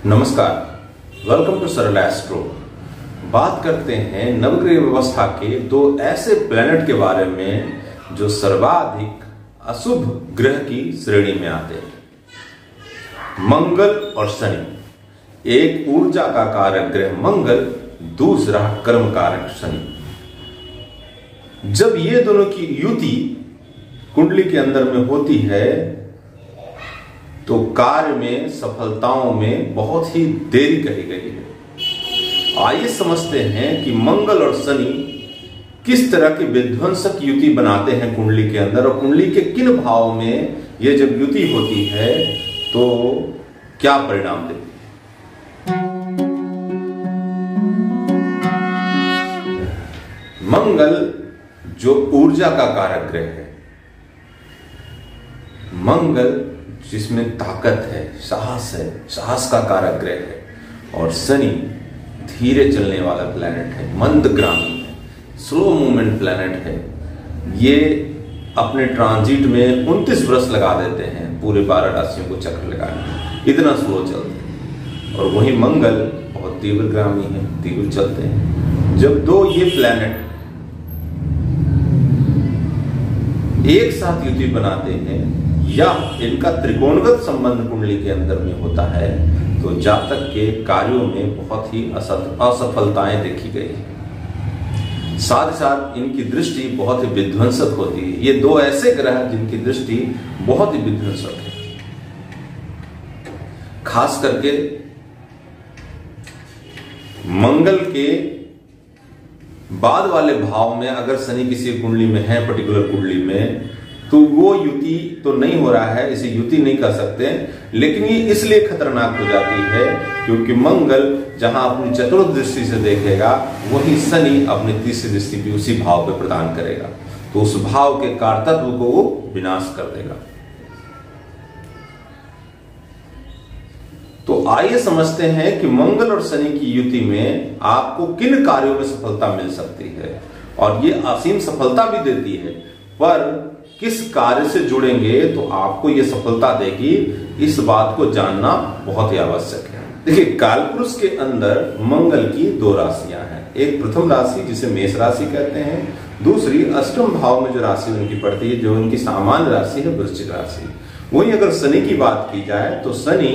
नमस्कार, welcome to सरल astro. बात करते हैं नवग्रह व्यवस्था के दो ऐसे प्लैनेट के बारे में जो सर्वाधिक अशुभ ग्रह की श्रेणी में आते हैं, मंगल और शनि। एक ऊर्जा का कारक ग्रह मंगल, दूसरा कर्म कारक शनि। जब ये दोनों की युति कुंडली के अंदर में होती है तो कार्य में, सफलताओं में बहुत ही देरी करी गई है। आइए समझते हैं कि मंगल और शनि किस तरह की विध्वंसक युति बनाते हैं कुंडली के अंदर, और कुंडली के किन भाव में ये जब युति होती है तो क्या परिणाम देती है। मंगल जो ऊर्जा का कारक ग्रह है, मंगल जिसमें ताकत है, साहस का कारक ग्रह है, और शनि धीरे चलने वाला प्लैनेट है, मंदगामी है, स्लो मूवमेंट प्लैनेट है। ये अपने ट्रांजिट में 29 वर्ष लगा देते हैं पूरे 12 राशियों को चक्र लगाने में, इतना स्लो चलते हैं। और वही मंगल बहुत तीव्रगामी है, तीव्र चलते हैं। जब दो ये प्लैनेट एक साथ युति बनाते हैं या इनका त्रिकोणगत संबंध कुंडली के अंदर में होता है तो जातक के कार्यों में बहुत ही असफलताएं देखी गई है। साथ ही साथ इनकी दृष्टि बहुत ही विध्वंसक होती है। ये दो ऐसे ग्रह जिनकी दृष्टि बहुत ही विध्वंसक है। खास करके मंगल के बाद वाले भाव में अगर शनि किसी कुंडली में है, पर्टिकुलर कुंडली में, तो वो युति तो नहीं हो रहा है, इसे युति नहीं कर सकते। लेकिन ये इसलिए खतरनाक हो जाती है क्योंकि मंगल जहां अपनी चतुर्थ दृष्टि से देखेगा, वही शनि अपनी तीसरी दृष्टि भी उसी भाव पे प्रदान करेगा, तो उस भाव के कारतत्व को वो विनाश कर देगा। तो आइए समझते हैं कि मंगल और शनि की युति में आपको किन कार्यों में सफलता मिल सकती है, और ये असीम सफलता भी देती है, पर किस कार्य से जुड़ेंगे तो आपको ये सफलता देगी, इस बात को जानना बहुत ही आवश्यक है। देखिए, कालपुरुष के अंदर मंगल की दो राशियां हैं। एक प्रथम राशि जिसे मेष राशि कहते हैं, दूसरी अष्टम भाव में जो राशि उनकी पड़ती है, जो उनकी सामान्य राशि है, वृश्चिक राशि। वहीं अगर शनि की बात की जाए तो शनि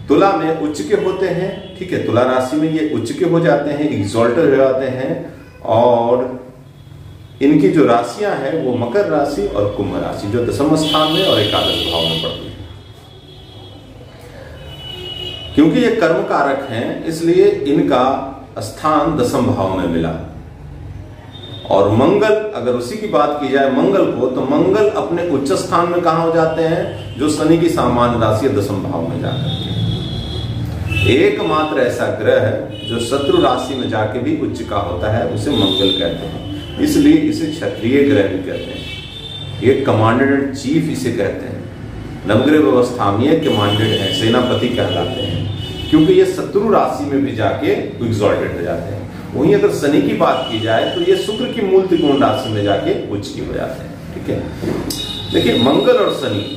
तुला में उच्च के होते हैं, ठीक है, तुला राशि में ये उच्च के हो जाते हैं, एग्जॉल्टेड हो जाते हैं, और इनकी जो राशियां हैं वो मकर राशि और कुंभ राशि, जो दशम स्थान में और एकादश भाव में पड़ती है। क्योंकि ये कर्म कारक हैं, इसलिए इनका स्थान दशम भाव में मिला। और मंगल, अगर उसी की बात की जाए मंगल को, तो मंगल अपने उच्च स्थान में कहां हो जाते हैं, जो शनि की सामान्य राशि है, दशम भाव में जाकर के। एकमात्र ऐसा ग्रह जो शत्रु राशि में जाके भी उच्च का होता है, उसे मंगल कहते हैं, इसलिए इसे क्षत्रिय ग्रह भी कहते हैं। ये कमांडेंट एंड चीफ इसे कहते हैं। नवग्रह व्यवस्था में ये कमांडेंट है, सेनापति कहलाते हैं, क्योंकि ये शत्रु राशि में भी जाके एग्जॉल्टेड हो जाते हैं। वहीं अगर शनि की बात की जाए तो ये शुक्र की मूल त्रिकोण राशि में जाके उच्च की हो जाते हैं, ठीक है। देखिए, मंगल और शनि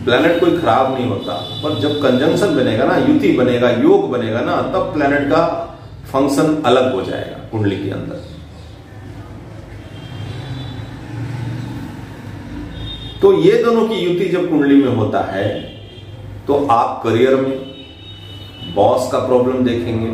प्लैनेट कोई खराब नहीं होता, पर जब कंजंक्शन बनेगा ना, युति बनेगा, योग बनेगा ना, तब प्लैनेट का फंक्शन अलग हो जाएगा कुंडली के अंदर। तो ये दोनों की युति जब कुंडली में होता है तो आप करियर में बॉस का प्रॉब्लम देखेंगे,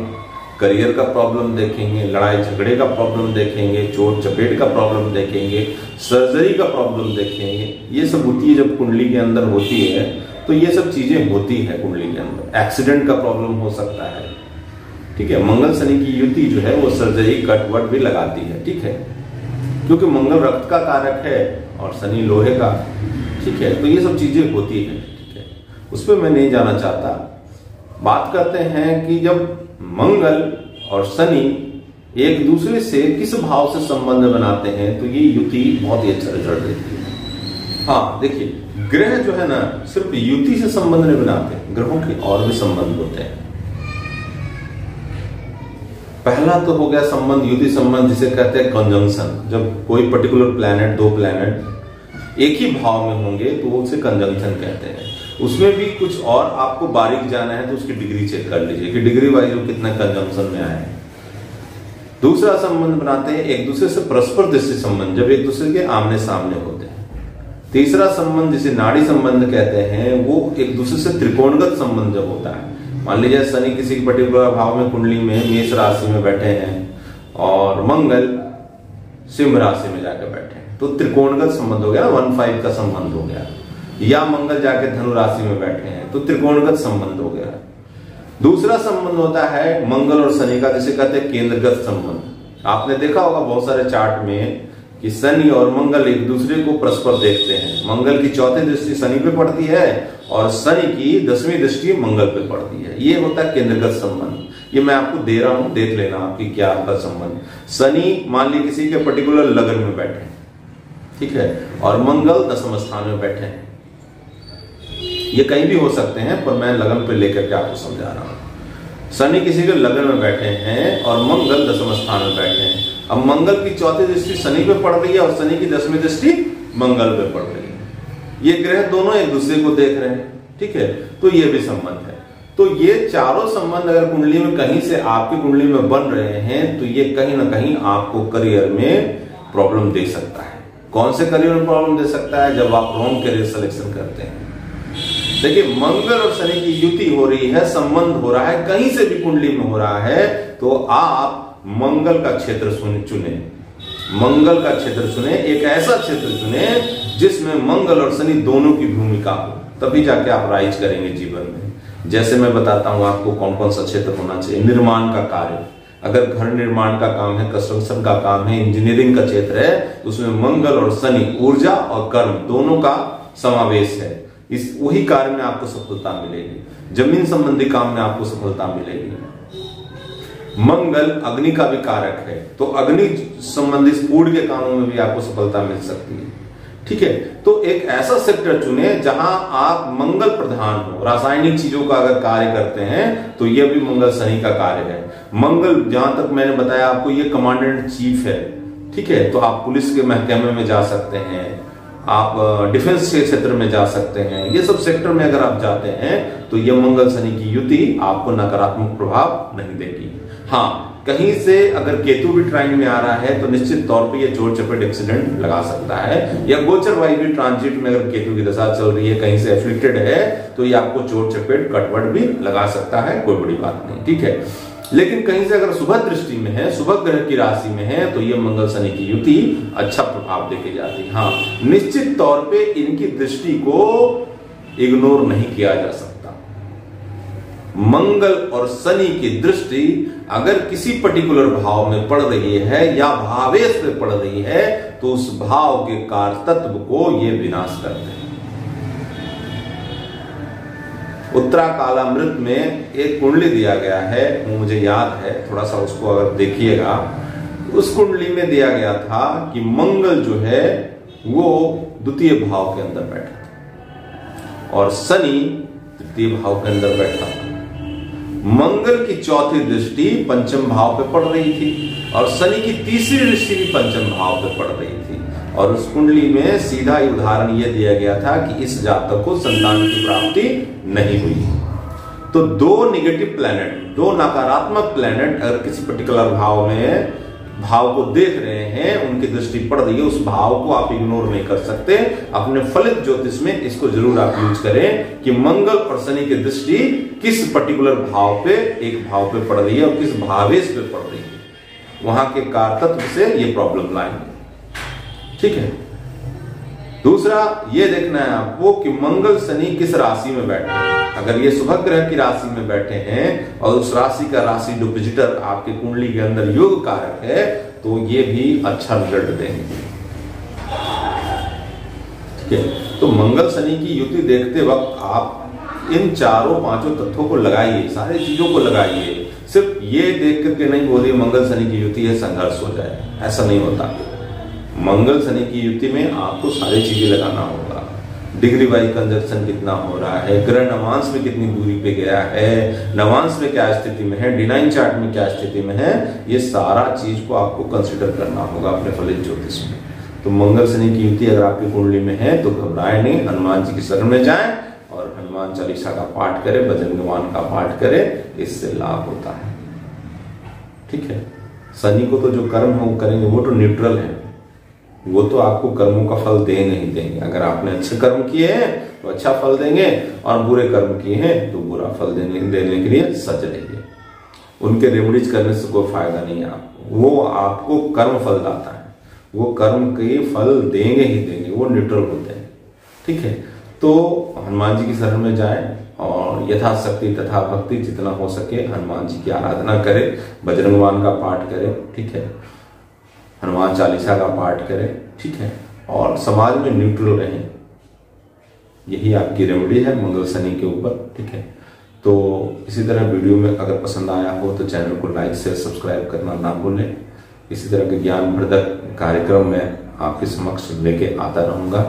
करियर का प्रॉब्लम देखेंगे, लड़ाई झगड़े का प्रॉब्लम देखेंगे, चोट चपेट का प्रॉब्लम देखेंगे, सर्जरी का प्रॉब्लम देखेंगे। ये सब होती है जब कुंडली के अंदर होती है, तो ये सब चीजें होती है कुंडली के अंदर। एक्सीडेंट का प्रॉब्लम हो सकता है, ठीक है। मंगल शनि की युति जो है वो सर्जरी, कट वट भी लगाती है, ठीक है, क्योंकि मंगल रक्त का कारक है और शनि लोहे का, ठीक है। तो ये सब चीजें होती है, ठीक है, उस पर मैं नहीं जाना चाहता। बात करते हैं कि जब मंगल और शनि एक दूसरे से किस भाव से संबंध बनाते हैं तो ये युति बहुत ही अच्छा रिजल्ट देती है। हाँ, देखिए, ग्रह जो है ना, सिर्फ युति से संबंध नहीं बनाते, ग्रहों के और भी संबंध होते हैं। पहला तो हो गया संबंध, युति संबंध, जिसे कहते हैं कंजंक्शन। जब कोई पर्टिकुलर प्लैनेट, दो प्लैनेट एक ही भाव में होंगे तो उसे कंजंक्शन कहते हैं। उसमें भी कुछ और आपको बारीक जाना है तो उसकी डिग्री चेक कर लीजिए कि डिग्री वाइज वो कितना कंजम्पशन में आए। दूसरा संबंध बनाते हैं एक दूसरे से परस्पर दृष्टि संबंध, जब एक दूसरे के आमने सामने होते हैं। तीसरा संबंध जिसे नाड़ी संबंध कहते हैं, वो एक दूसरे से त्रिकोणगत संबंध जब होता है। मान लीजिए शनि किसी पर्टिकुलर भाव में कुंडली में मेष राशि में बैठे हैं और मंगल सिंह राशि में जाकर बैठे हैं, तो त्रिकोणगत संबंध हो गया ना, 1-5 का संबंध हो गया। या मंगल जाके धनु राशि में बैठे हैं तो त्रिकोणगत संबंध हो गया। दूसरा संबंध होता है मंगल और शनि का, जिसे कहते हैं केंद्रगत संबंध। आपने देखा होगा बहुत सारे चार्ट में कि शनि और मंगल एक दूसरे को परस्पर देखते हैं। मंगल की चौथी दृष्टि शनि पे पड़ती है और शनि की 10वीं दृष्टि मंगल पे पड़ती है। ये होता है केंद्रगत संबंध। ये मैं आपको दे रहा हूं, देख लेना आपकी क्या आपका संबंध। शनि मान ली किसी के पर्टिकुलर लगन में बैठे, ठीक है, और मंगल 10वें स्थान में बैठे हैं। ये कहीं भी हो सकते हैं पर मैं लगन पे लेकर के आपको समझा रहा हूं। शनि किसी के लगन में बैठे हैं और मंगल 10वें स्थान में बैठे हैं। अब मंगल की चौथी दृष्टि शनि पे पड़ रही है और शनि की 10वीं दृष्टि मंगल पे पड़ रही है। ये ग्रह दोनों एक दूसरे को देख रहे हैं, ठीक है, तो ये भी संबंध है। तो ये चारों संबंध अगर कुंडली में कहीं से आपकी कुंडली में बन रहे हैं तो ये कहीं ना कहीं आपको करियर में प्रॉब्लम दे सकता है। कौन से करियर में प्रॉब्लम दे सकता है? जब आप रॉन्ग करियर सिलेक्शन करते हैं। देखिए, मंगल और शनि की युति हो रही है, संबंध हो रहा है, कहीं से भी कुंडली में हो रहा है, तो आप मंगल का क्षेत्र चुने। मंगल का क्षेत्र चुने, एक ऐसा क्षेत्र चुने जिसमें मंगल और शनि दोनों की भूमिका हो, तभी जाके आप राइज करेंगे जीवन में। जैसे मैं बताता हूं आपको कौन कौन सा क्षेत्र होना चाहिए। निर्माण का कार्य, अगर घर निर्माण का काम है, कंस्ट्रक्शन का काम है, इंजीनियरिंग का क्षेत्र है, तो उसमें मंगल और शनि, ऊर्जा और कर्म दोनों का समावेश है। इस वही कार्य में आपको सफलता मिलेगी। जमीन संबंधी काम में आपको सफलता मिलेगी। मंगल अग्नि का भी कारक है, तो अग्नि संबंधी फूड के कामों में भी आपको सफलता मिल सकती है, ठीक है। तो एक ऐसा सेक्टर चुने जहां आप मंगल प्रधान हो। रासायनिक चीजों का अगर कार्य करते हैं तो यह भी मंगल शनि का कार्य है। मंगल, जहां तक मैंने बताया आपको, ये कमांडेंट चीफ है, ठीक है, तो आप पुलिस के महकमे में जा सकते हैं, आप डिफेंस के क्षेत्र में जा सकते हैं। ये सब सेक्टर में अगर आप जाते हैं तो ये मंगल शनि की युति आपको नकारात्मक प्रभाव नहीं देगी। हाँ, कहीं से अगर केतु भी ट्राइन में आ रहा है तो निश्चित तौर पे ये चोट चपेट एक्सीडेंट लगा सकता है। या गोचर वाइज भी ट्रांजिट में अगर केतु की दशा चल रही है, कहीं से एफिलिक्टेड है, तो ये आपको चोट चपेट कटवट भी लगा सकता है, कोई बड़ी बात नहीं, ठीक है। लेकिन कहीं से अगर शुभ दृष्टि में है, शुभ ग्रह की राशि में है, तो ये मंगल शनि की युति अच्छा प्रभाव देके जाती है। हाँ, निश्चित तौर पे इनकी दृष्टि को इग्नोर नहीं किया जा सकता। मंगल और शनि की दृष्टि अगर किसी पर्टिकुलर भाव में पड़ रही है या भावेश पे पड़ रही है तो उस भाव के कार तत्व को ये विनाश करते हैं। उत्तरा कालामृत में एक कुंडली दिया गया है, वो मुझे याद है, थोड़ा सा उसको अगर देखिएगा, उस कुंडली में दिया गया था कि मंगल जो है वो द्वितीय भाव के अंदर बैठा था और शनि तृतीय भाव के अंदर बैठा था। मंगल की चौथी दृष्टि पंचम भाव पे पड़ रही थी और शनि की तीसरी दृष्टि भी पंचम भाव पे पड़ रही थी। और उस कुंडली में सीधा ही उदाहरण यह दिया गया था कि इस जातक को संतान की प्राप्ति नहीं हुई। तो दो नेगेटिव प्लैनेट, दो नकारात्मक प्लैनेट अगर किसी पर्टिकुलर भाव में भाव को देख रहे हैं, उनकी दृष्टि पड़ रही है, उस भाव को आप इग्नोर नहीं कर सकते। अपने फलित ज्योतिष में इसको जरूर आप यूज करें कि मंगल और शनि की दृष्टि किस पर्टिकुलर भाव पे, एक भाव पे पड़ रही है और किस भावेश पे पड़ रही है, वहां के कारतत्व से ये प्रॉब्लम लाएंगे, ठीक है। दूसरा ये देखना है आपको कि मंगल शनि किस राशि में बैठे हैं। अगर ये शुभ ग्रह की राशि में बैठे हैं और उस राशि का राशि डिपोजिटर आपके कुंडली के अंदर योग कारक है तो ये भी अच्छा रिजल्ट देंगे, ठीक है। तो मंगल शनि की युति देखते वक्त आप इन चारों पांचों तत्वों को लगाइए, सारी चीजों को लगाइए। सिर्फ ये देख करके नहीं बोलिए मंगल शनि की युति है संघर्ष हो जाए, ऐसा नहीं होता। मंगल शनि की युति में आपको सारी चीजें लगाना होगा। डिग्री वाइज कंजक्शन कितना हो रहा है, ग्रह नवांश में कितनी दूरी पे गया है, नवांश में क्या स्थिति में है, D9 चार्ट में क्या स्थिति में है, ये सारा चीज को आपको कंसिडर करना होगा अपने फलित ज्योतिष में। तो मंगल शनि की युति अगर आपकी कुंडली में है तो घबराए नहीं, हनुमान जी की शरण में जाएं और हनुमान हनुमान चालीसा का पाठ करे, बजरंगबाण का पाठ करे, इससे लाभ होता है। ठीक है। शनि को तो जो कर्म है वो करेंगे, वो तो न्यूट्रल है, वो तो आपको कर्मों का फल देंगे ही देंगे। अगर आपने अच्छे कर्म किए हैं तो अच्छा फल देंगे, और बुरे कर्म किए हैं तो बुरा फल देने के लिए सज रहिए। उनके रेमेडीज करने से कोई फायदा नहीं है आपको, वो आपको कर्म फल दाता है, वो कर्म के फल देंगे ही देंगे, वो न्यूट्रल होते हैं। ठीक है। तो हनुमान जी की शरण में जाएं और यथाशक्ति तथा भक्ति जितना हो सके हनुमान जी की आराधना करें, बजरंगबाण का पाठ करें। ठीक है। हनुमान चालीसा का पाठ करें। ठीक है। और समाज में न्यूट्रल रहें, यही आपकी रेमेडी है मंगल शनि के ऊपर। ठीक है। तो इसी तरह वीडियो में अगर पसंद आया हो तो चैनल को लाइक शेयर सब्सक्राइब करना ना भूलें। इसी तरह के ज्ञानवर्धक कार्यक्रम में आपके समक्ष लेके आता रहूंगा।